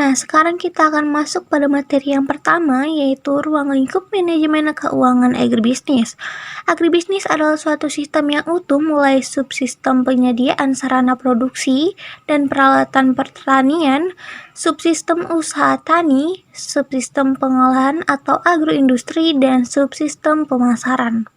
Nah, sekarang kita akan masuk pada materi yang pertama, yaitu ruang lingkup manajemen keuangan agribisnis. Agribisnis adalah suatu sistem yang utuh mulai subsistem penyediaan sarana produksi dan peralatan pertanian, subsistem usaha tani, subsistem pengolahan atau agroindustri, dan subsistem pemasaran.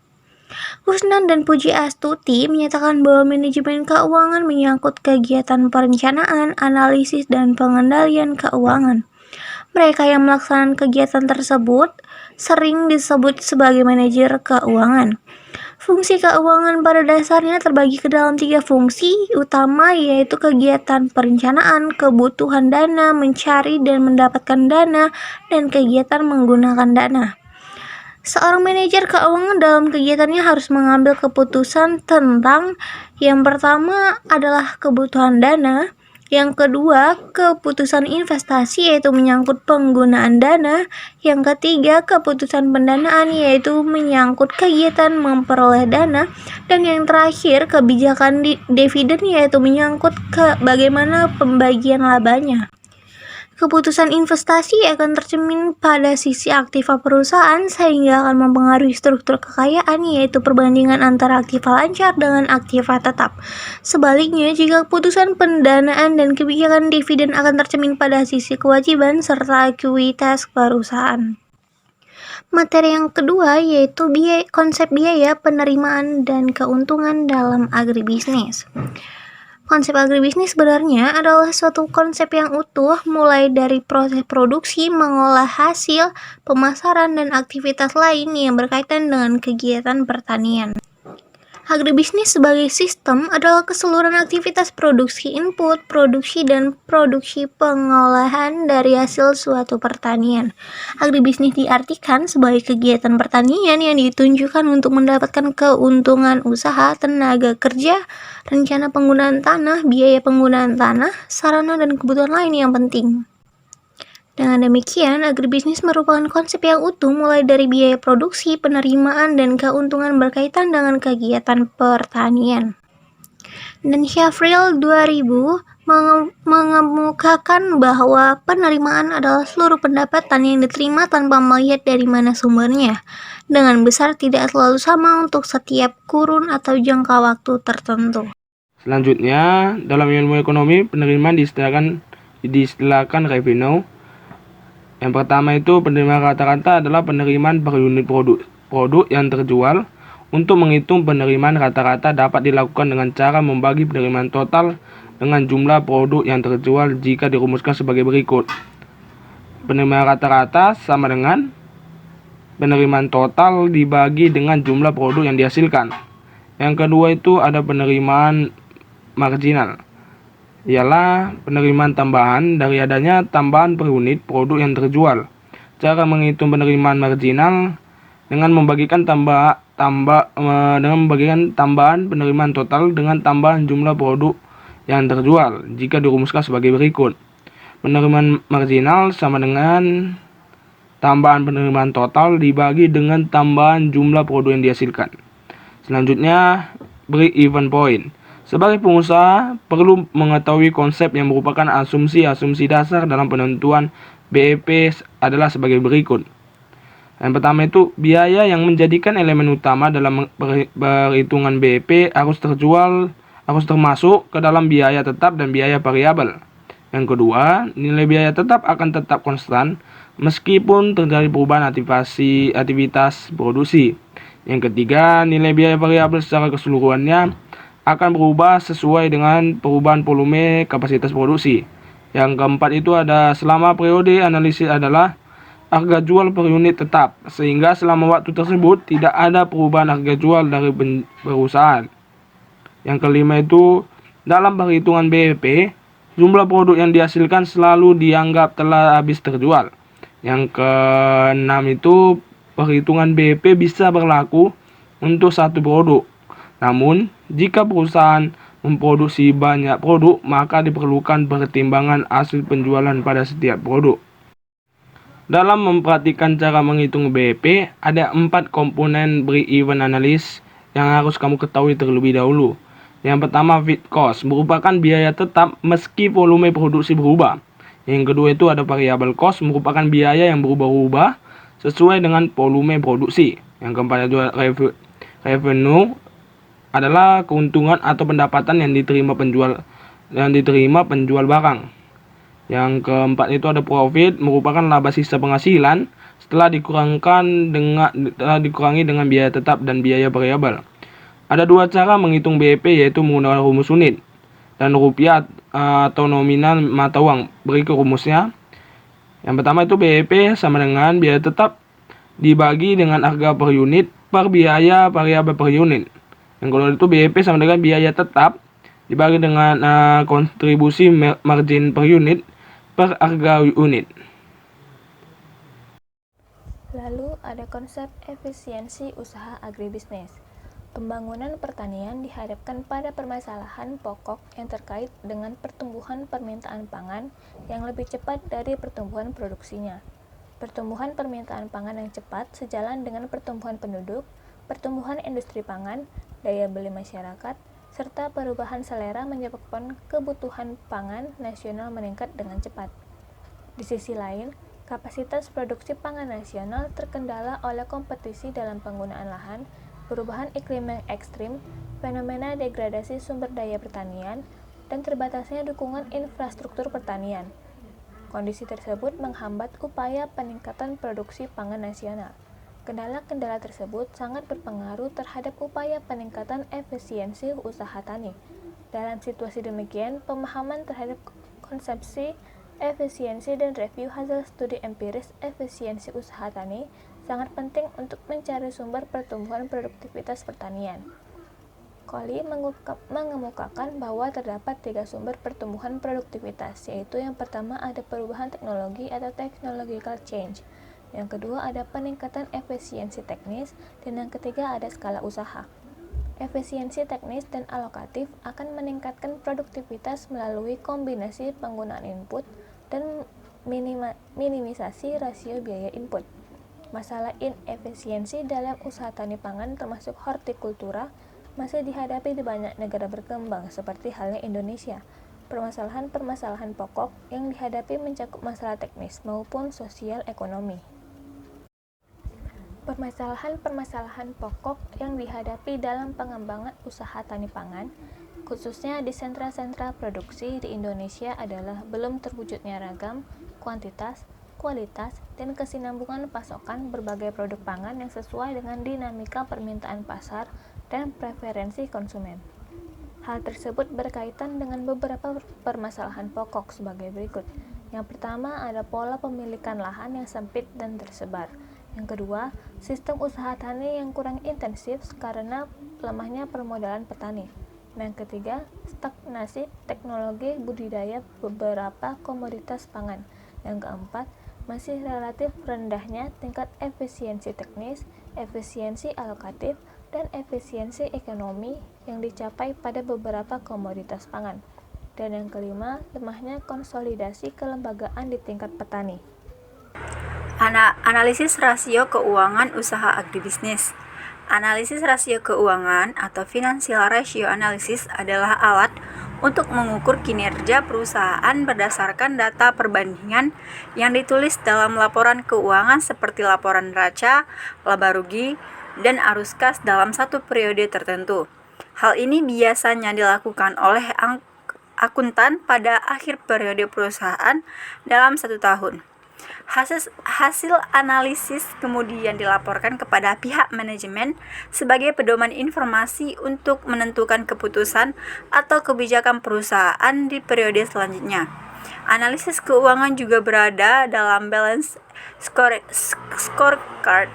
Kusnan dan Pujiastuti menyatakan bahwa manajemen keuangan menyangkut kegiatan perencanaan, analisis, dan pengendalian keuangan. Mereka yang melaksanakan kegiatan tersebut sering disebut sebagai manajer keuangan. Fungsi keuangan pada dasarnya terbagi ke dalam 3 fungsi utama, yaitu kegiatan perencanaan, kebutuhan dana, mencari dan mendapatkan dana, dan kegiatan menggunakan dana. Seorang manajer keuangan dalam kegiatannya harus mengambil keputusan tentang yang pertama adalah kebutuhan dana, yang kedua keputusan investasi yaitu menyangkut penggunaan dana, yang ketiga keputusan pendanaan yaitu menyangkut kegiatan memperoleh dana, dan yang terakhir kebijakan dividen yaitu menyangkut bagaimana pembagian labanya. Keputusan investasi akan tercermin pada sisi aktiva perusahaan sehingga akan mempengaruhi struktur kekayaan, yaitu perbandingan antara aktiva lancar dengan aktiva tetap. Sebaliknya, jika keputusan pendanaan dan kebijakan dividen akan tercermin pada sisi kewajiban serta ekuitas perusahaan. Materi yang kedua yaitu konsep biaya, penerimaan, dan keuntungan dalam agribisnis. Konsep agribisnis sebenarnya adalah suatu konsep yang utuh mulai dari proses produksi, mengolah hasil, pemasaran, dan aktivitas lain yang berkaitan dengan kegiatan pertanian. Agribisnis sebagai sistem adalah keseluruhan aktivitas produksi input, produksi, dan produksi pengolahan dari hasil suatu pertanian. Agribisnis diartikan sebagai kegiatan pertanian yang ditunjukkan untuk mendapatkan keuntungan usaha, tenaga kerja, rencana penggunaan tanah, biaya penggunaan tanah, sarana, dan kebutuhan lain yang penting. Dengan demikian, agribisnis merupakan konsep yang utuh mulai dari biaya produksi, penerimaan, dan keuntungan berkaitan dengan kegiatan pertanian. Dan Shafriel 2000 mengemukakan bahwa penerimaan adalah seluruh pendapatan yang diterima tanpa melihat dari mana sumbernya, dengan besar tidak selalu sama untuk setiap kurun atau jangka waktu tertentu. Selanjutnya, dalam ilmu ekonomi, penerimaan diistilahkan revenue. Yang pertama itu penerimaan rata-rata adalah penerimaan per unit produk yang terjual. Untuk menghitung penerimaan rata-rata dapat dilakukan dengan cara membagi penerimaan total dengan jumlah produk yang terjual jika dirumuskan sebagai berikut. Penerimaan rata-rata sama dengan penerimaan total dibagi dengan jumlah produk yang dihasilkan. Yang kedua itu ada penerimaan marginal, ialah penerimaan tambahan dari adanya tambahan per unit produk yang terjual. Cara menghitung penerimaan marginal dengan membagikan tambahan penerimaan total dengan tambahan jumlah produk yang terjual jika dirumuskan sebagai berikut. Penerimaan marginal sama dengan tambahan penerimaan total dibagi dengan tambahan jumlah produk yang dihasilkan. Selanjutnya, break-even point. Sebagai pengusaha, perlu mengetahui konsep yang merupakan asumsi-asumsi dasar dalam penentuan BEP adalah sebagai berikut. Yang pertama itu, biaya yang menjadikan elemen utama dalam perhitungan BEP harus termasuk ke dalam biaya tetap dan biaya variabel. Yang kedua, nilai biaya tetap akan tetap konstan meskipun terjadi perubahan aktivitas produksi. Yang ketiga, nilai biaya variabel secara keseluruhannya akan berubah sesuai dengan perubahan volume kapasitas produksi. Yang keempat itu ada selama periode analisis adalah harga jual per unit tetap, sehingga selama waktu tersebut tidak ada perubahan harga jual dari perusahaan. Yang kelima itu dalam perhitungan BEP, jumlah produk yang dihasilkan selalu dianggap telah habis terjual. Yang keenam itu perhitungan BEP bisa berlaku untuk satu produk. Namun, jika perusahaan memproduksi banyak produk, maka diperlukan pertimbangan hasil penjualan pada setiap produk. Dalam memperhatikan cara menghitung BEP, ada 4 komponen break-even analysis yang harus kamu ketahui terlebih dahulu. Yang pertama, fixed cost, merupakan biaya tetap meski volume produksi berubah. Yang kedua itu ada variable cost, merupakan biaya yang berubah-ubah sesuai dengan volume produksi. Yang keempat itu revenue adalah keuntungan atau pendapatan yang diterima penjual barang. Yang keempat itu ada profit, merupakan laba sisa penghasilan setelah dikurangi dengan biaya tetap dan biaya variabel. Ada dua cara menghitung BEP, yaitu menggunakan rumus unit dan rupiah atau nominal mata uang. Berikut rumusnya. Yang pertama itu BEP sama dengan biaya tetap dibagi dengan harga per unit per biaya variabel per unit. Yang kedua itu BEP sama dengan biaya tetap dibagi dengan kontribusi margin per unit per harga unit. Lalu ada konsep efisiensi usaha agribisnis. Pembangunan pertanian dihadapkan pada permasalahan pokok yang terkait dengan pertumbuhan permintaan pangan yang lebih cepat dari pertumbuhan produksinya. Pertumbuhan permintaan pangan yang cepat sejalan dengan pertumbuhan penduduk, pertumbuhan industri pangan, daya beli masyarakat, serta perubahan selera menyebabkan kebutuhan pangan nasional meningkat dengan cepat. Di sisi lain, kapasitas produksi pangan nasional terkendala oleh kompetisi dalam penggunaan lahan, perubahan iklim yang ekstrim, fenomena degradasi sumber daya pertanian, dan terbatasnya dukungan infrastruktur pertanian. Kondisi tersebut menghambat upaya peningkatan produksi pangan nasional. Kendala-kendala tersebut sangat berpengaruh terhadap upaya peningkatan efisiensi usaha tani. Dalam situasi demikian, pemahaman terhadap konsepsi efisiensi dan review hasil studi empiris efisiensi usaha tani sangat penting untuk mencari sumber pertumbuhan produktivitas pertanian. Collie mengemukakan bahwa terdapat 3 sumber pertumbuhan produktivitas, yaitu yang pertama ada perubahan teknologi atau technological change, yang kedua ada peningkatan efisiensi teknis, dan yang ketiga ada skala usaha. Efisiensi teknis dan alokatif akan meningkatkan produktivitas melalui kombinasi penggunaan input dan minimisasi rasio biaya input. Masalah inefisiensi dalam usaha tani pangan termasuk hortikultura masih dihadapi di banyak negara berkembang seperti halnya Indonesia. Permasalahan-permasalahan pokok yang dihadapi mencakup masalah teknis maupun sosial ekonomi. Permasalahan-permasalahan pokok yang dihadapi dalam pengembangan usaha tani pangan, khususnya di sentra-sentra produksi di Indonesia adalah belum terwujudnya ragam, kuantitas, kualitas, dan kesinambungan pasokan berbagai produk pangan yang sesuai dengan dinamika permintaan pasar dan preferensi konsumen. Hal tersebut berkaitan dengan beberapa permasalahan pokok sebagai berikut. Yang pertama ada pola pemilikan lahan yang sempit dan tersebar. Yang kedua, sistem usaha tani yang kurang intensif karena lemahnya permodalan petani. Yang ketiga, stagnasi teknologi budidaya beberapa komoditas pangan. Yang keempat, masih relatif rendahnya tingkat efisiensi teknis, efisiensi alokatif, dan efisiensi ekonomi yang dicapai pada beberapa komoditas pangan. Dan yang kelima, lemahnya konsolidasi kelembagaan di tingkat petani. Analisis rasio keuangan usaha agribisnis. Analisis rasio keuangan atau financial ratio analysis adalah alat untuk mengukur kinerja perusahaan berdasarkan data perbandingan yang ditulis dalam laporan keuangan seperti laporan neraca, laba rugi, dan arus kas dalam satu periode tertentu. Hal ini biasanya dilakukan oleh akuntan pada akhir periode perusahaan dalam 1 tahun. Hasil analisis kemudian dilaporkan kepada pihak manajemen sebagai pedoman informasi untuk menentukan keputusan atau kebijakan perusahaan di periode selanjutnya. Analisis keuangan juga berada dalam balance scorecard,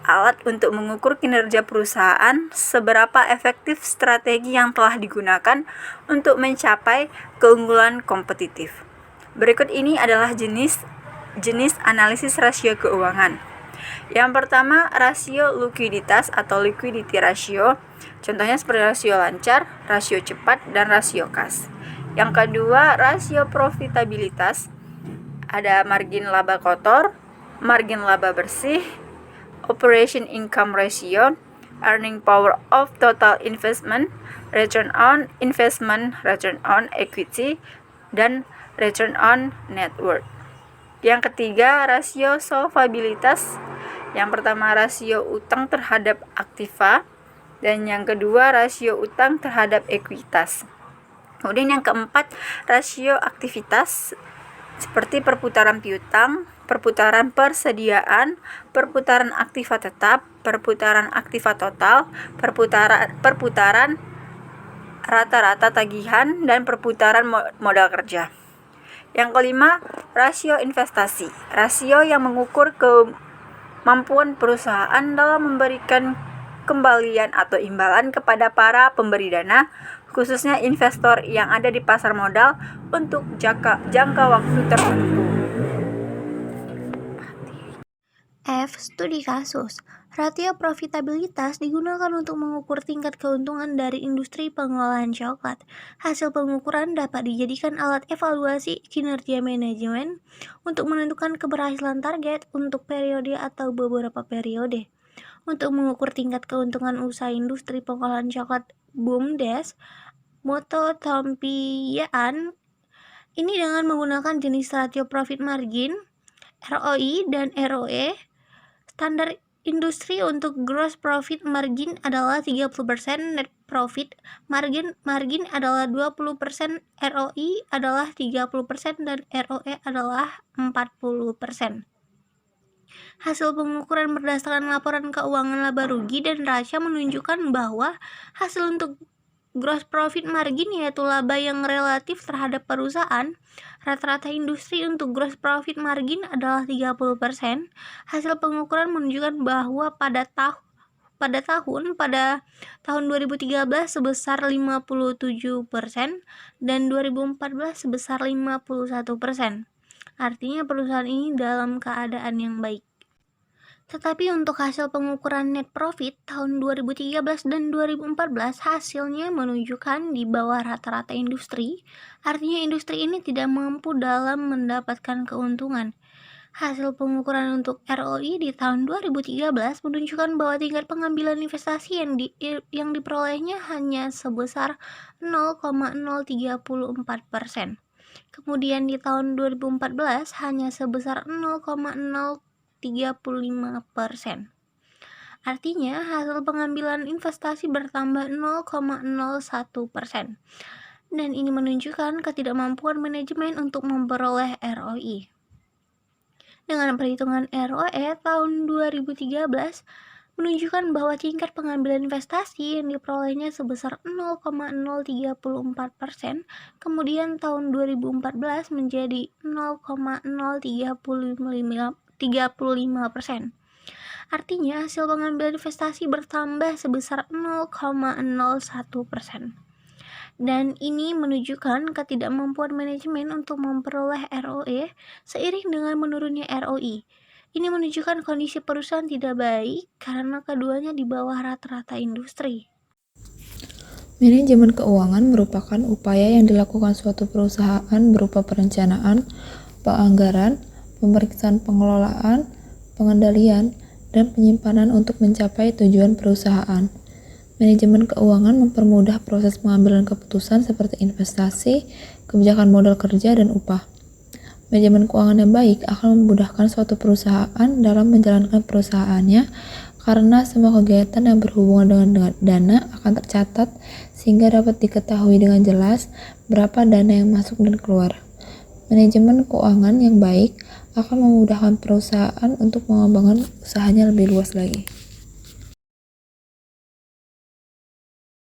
alat untuk mengukur kinerja perusahaan, seberapa efektif strategi yang telah digunakan untuk mencapai keunggulan kompetitif. Berikut ini adalah jenis analisis rasio keuangan. Yang pertama, rasio likuiditas atau liquidity ratio. Contohnya seperti rasio lancar, rasio cepat, dan rasio kas. Yang kedua, rasio profitabilitas. Ada margin laba kotor, margin laba bersih, operation income ratio, earning power of total investment, return on investment, return on equity, dan return on net worth. Yang ketiga, rasio solvabilitas. Yang pertama, rasio utang terhadap aktiva, dan yang kedua, rasio utang terhadap ekuitas. Kemudian yang keempat, rasio aktivitas seperti perputaran piutang, perputaran persediaan, perputaran aktiva tetap, perputaran aktiva total, perputaran rata-rata tagihan, dan perputaran modal kerja. Yang kelima, rasio investasi. Rasio yang mengukur kemampuan perusahaan dalam memberikan kembalian atau imbalan kepada para pemberi dana, khususnya investor yang ada di pasar modal untuk jangka waktu tertentu. F. Studi kasus. Rasio profitabilitas digunakan untuk mengukur tingkat keuntungan dari industri pengolahan coklat. Hasil pengukuran dapat dijadikan alat evaluasi kinerja manajemen untuk menentukan keberhasilan target untuk periode atau beberapa periode. Untuk mengukur tingkat keuntungan usaha industri pengolahan coklat BUMDes, Moto Tampian ini dengan menggunakan jenis rasio profit margin, ROI dan ROE. Standar industri untuk gross profit margin adalah 30%, net profit margin adalah 20%, ROI adalah 30% dan ROE adalah 40%. Hasil pengukuran berdasarkan laporan keuangan laba rugi dan raca menunjukkan bahwa hasil untuk gross profit margin yaitu laba yang relatif terhadap perusahaan, rata-rata industri untuk gross profit margin adalah 30%. Hasil pengukuran menunjukkan bahwa pada tahun 2013 sebesar 57% dan 2014 sebesar 51%. Artinya perusahaan ini dalam keadaan yang baik. Tetapi untuk hasil pengukuran net profit tahun 2013 dan 2014 hasilnya menunjukkan di bawah rata-rata industri, artinya industri ini tidak mampu dalam mendapatkan keuntungan. Hasil pengukuran untuk ROI di tahun 2013 menunjukkan bahwa tingkat pengambilan investasi yang diperolehnya hanya sebesar 0,034%. Kemudian di tahun 2014 hanya sebesar 0,035%. Artinya hasil pengambilan investasi bertambah 0,01%. Dan ini menunjukkan ketidakmampuan manajemen untuk memperoleh ROI. Dengan perhitungan ROE tahun 2013 menunjukkan bahwa tingkat pengambilan investasi yang diperolehnya sebesar 0,034%, kemudian tahun 2014 menjadi 0,035%. Artinya hasil pengambilan investasi bertambah sebesar 0,01%. Dan ini menunjukkan ketidakmampuan manajemen untuk memperoleh ROE seiring dengan menurunnya ROI. Ini menunjukkan kondisi perusahaan tidak baik karena keduanya di bawah rata-rata industri. Manajemen keuangan merupakan upaya yang dilakukan suatu perusahaan berupa perencanaan, penganggaran, pemeriksaan pengelolaan, pengendalian, dan penyimpanan untuk mencapai tujuan perusahaan. Manajemen keuangan mempermudah proses pengambilan keputusan seperti investasi, kebijakan modal kerja, dan upah. Manajemen keuangan yang baik akan memudahkan suatu perusahaan dalam menjalankan perusahaannya karena semua kegiatan yang berhubungan dengan dana akan tercatat sehingga dapat diketahui dengan jelas berapa dana yang masuk dan keluar. Manajemen keuangan yang baik akan memudahkan perusahaan untuk mengembangkan usahanya lebih luas lagi.